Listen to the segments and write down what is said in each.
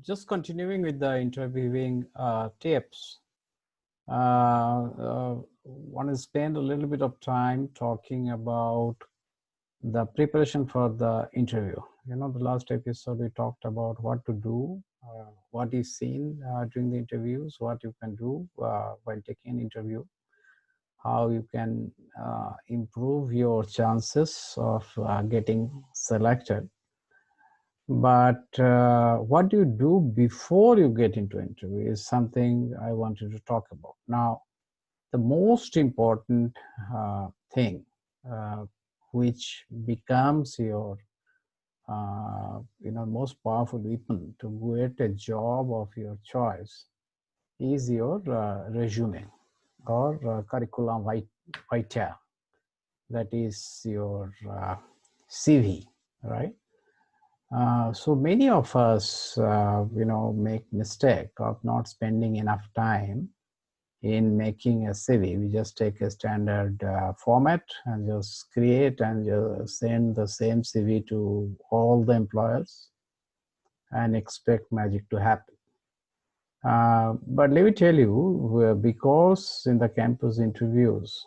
Just continuing with the interviewing tips, want to spend a little bit of time talking about the preparation for the interview. You know, the last episode we talked about what to do, what is seen during the interviews, what you can do while taking an interview, how you can improve your chances of getting selected. But what do you do before you get into interview is something I wanted to talk about. Now, the most important thing, uh, which becomes your most powerful weapon to get a job of your choice, is your resume or curriculum vitae. That is your CV, right? So many of us, make mistake of not spending enough time in making a CV. We just take a standard format and just create and just send the same CV to all the employers and expect magic to happen. But let me tell you, because in the campus interviews,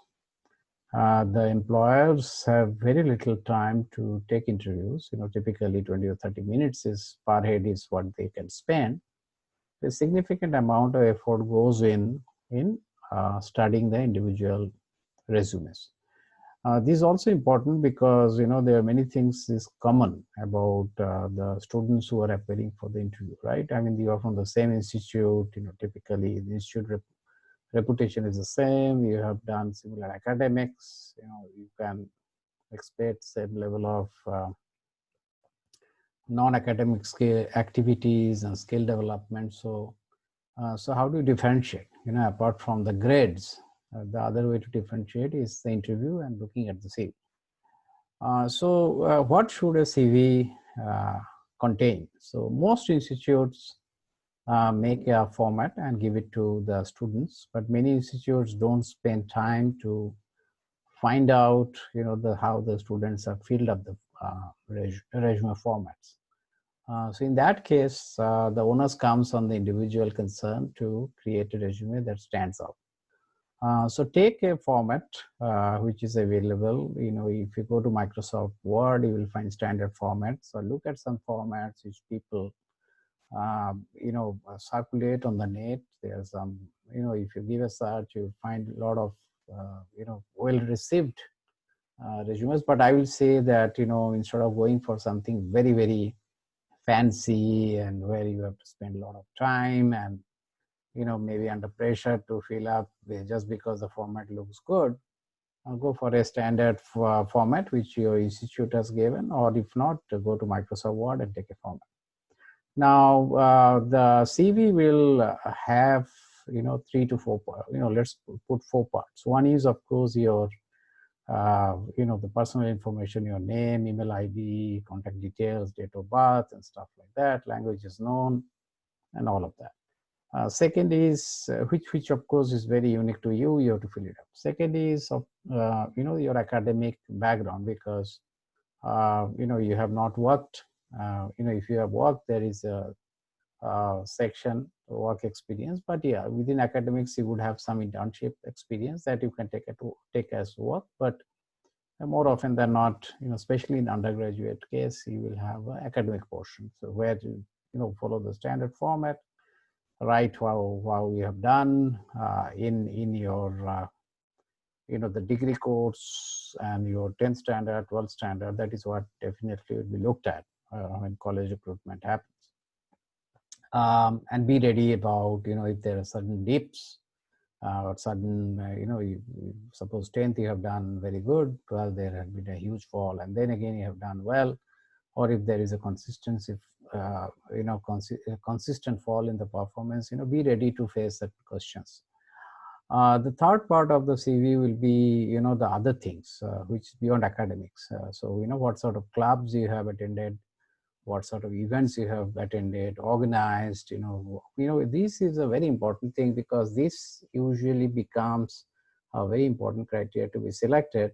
the employers have very little time to take interviews. You know, typically 20 or 30 minutes is per head is what they can spend. A significant amount of effort goes in studying the individual resumes. This is also important because there are many things is common about the students who are appearing for the interview, right? I mean, you are from the same institute. Typically the institute reputation is the same. You have done similar academics. You can expect same level of non-academic skill activities and skill development. So how do you differentiate? Apart from the grades, the other way to differentiate is the interview and looking at the CV. What should a CV contain? So most institutes make a format and give it to the students, but many institutes don't spend time to find out, how the students have filled up the resume formats. So in that case, the onus comes on the individual concerned to create a resume that stands out. So take a format which is available. If you go to Microsoft Word, you will find standard formats. So look at some formats which people, circulate on the net. There are some, if you give a search, you'll find a lot of, well-received resumes. But I will say that, instead of going for something very, very fancy and where you have to spend a lot of time and maybe under pressure to fill up just because the format looks good, I'll go for a standard format which your institute has given, or if not, go to Microsoft Word and take a format. Now the CV will have 3 to 4 let's put 4 parts. One is of course your the personal information, your name, email ID, contact details, date of birth, and stuff like that. Language is known, and all of that. Second is which of course is very unique to you. You have to fill it up. Second is of your academic background, because you have not worked. If you have worked, there is a section work experience. But yeah, within academics, you would have some internship experience that you can take as work. But more often than not, especially in undergraduate case, you will have an academic portion. So where you follow the standard format, write how you have done in your the degree course and your 10th standard, 12th standard. That is what definitely will be looked at when college recruitment happens. And be ready about if there are certain dips or sudden suppose 10th you have done very good, 12th there had been a huge fall, and then again you have done well, or if there is a consistency consistent fall in the performance, be ready to face that questions. The third part of the CV will be the other things which is beyond academics. So what sort of clubs you have attended, what sort of events you have attended, organized. This is a very important thing, because this usually becomes a very important criteria to be selected,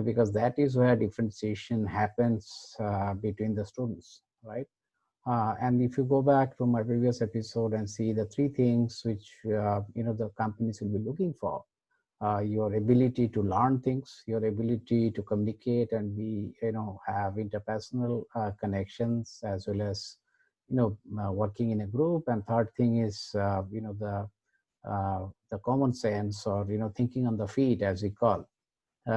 because that is where differentiation happens between the students. right? And if you go back to my previous episode and see the three things which the companies will be looking for, your ability to learn things, your ability to communicate and be, have interpersonal connections, as well as, working in a group. And third thing is, the common sense, or, thinking on the feet, as we call.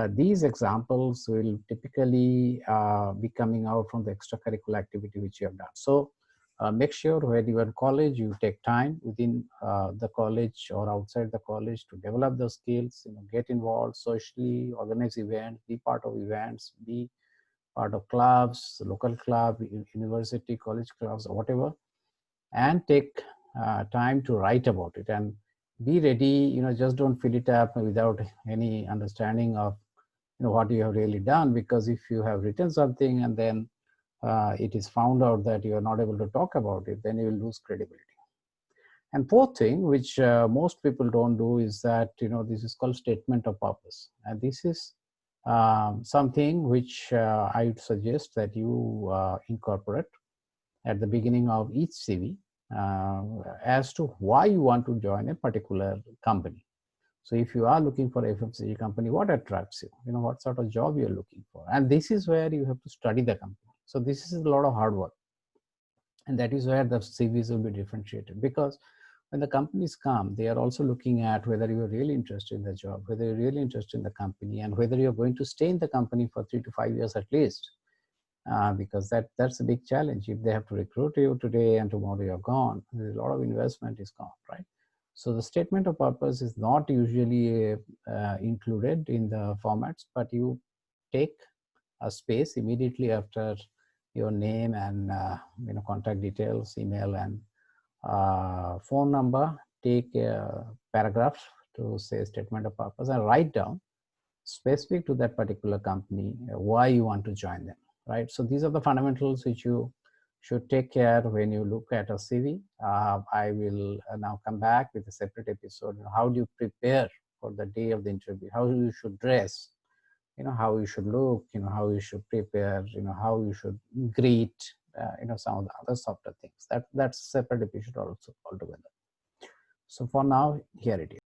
These examples will typically be coming out from the extracurricular activity which you have done. So make sure when you are in college, you take time within the college or outside the college to develop those skills, get involved socially, organize events, be part of events, be part of clubs, local club, university, college clubs, or whatever, and take time to write about it, and be ready. Just don't fill it up without any understanding of what you have really done, because if you have written something and then it is found out that you are not able to talk about it, then you will lose credibility. And fourth thing, which most people don't do, is that this is called statement of purpose, and this is something which I would suggest that you incorporate at the beginning of each CV, as to why you want to join a particular company. So if you are looking for a FMCG company, what attracts you? What sort of job you're looking for? And this is where you have to study the company. So this is a lot of hard work. And that is where the CVs will be differentiated, because when the companies come, they are also looking at whether you're really interested in the job, whether you're really interested in the company, and whether you're going to stay in the company for 3 to 5 years at least. Because that's a big challenge. If they have to recruit you today and tomorrow you're gone, there's a lot of investment is gone, right? So the statement of purpose is not usually included in the formats, but you take a space immediately after your name and contact details, email, and phone number. Take a paragraph to say statement of purpose and write down specific to that particular company why you want to join them, right? So these are the fundamentals which you should take care when you look at a CV. I will now come back with a separate episode. How do you prepare for the day of the interview? How you should dress? How you should look? How you should prepare? How you should greet? Some of the other softer things. That's a separate episode also altogether. So for now, here it is.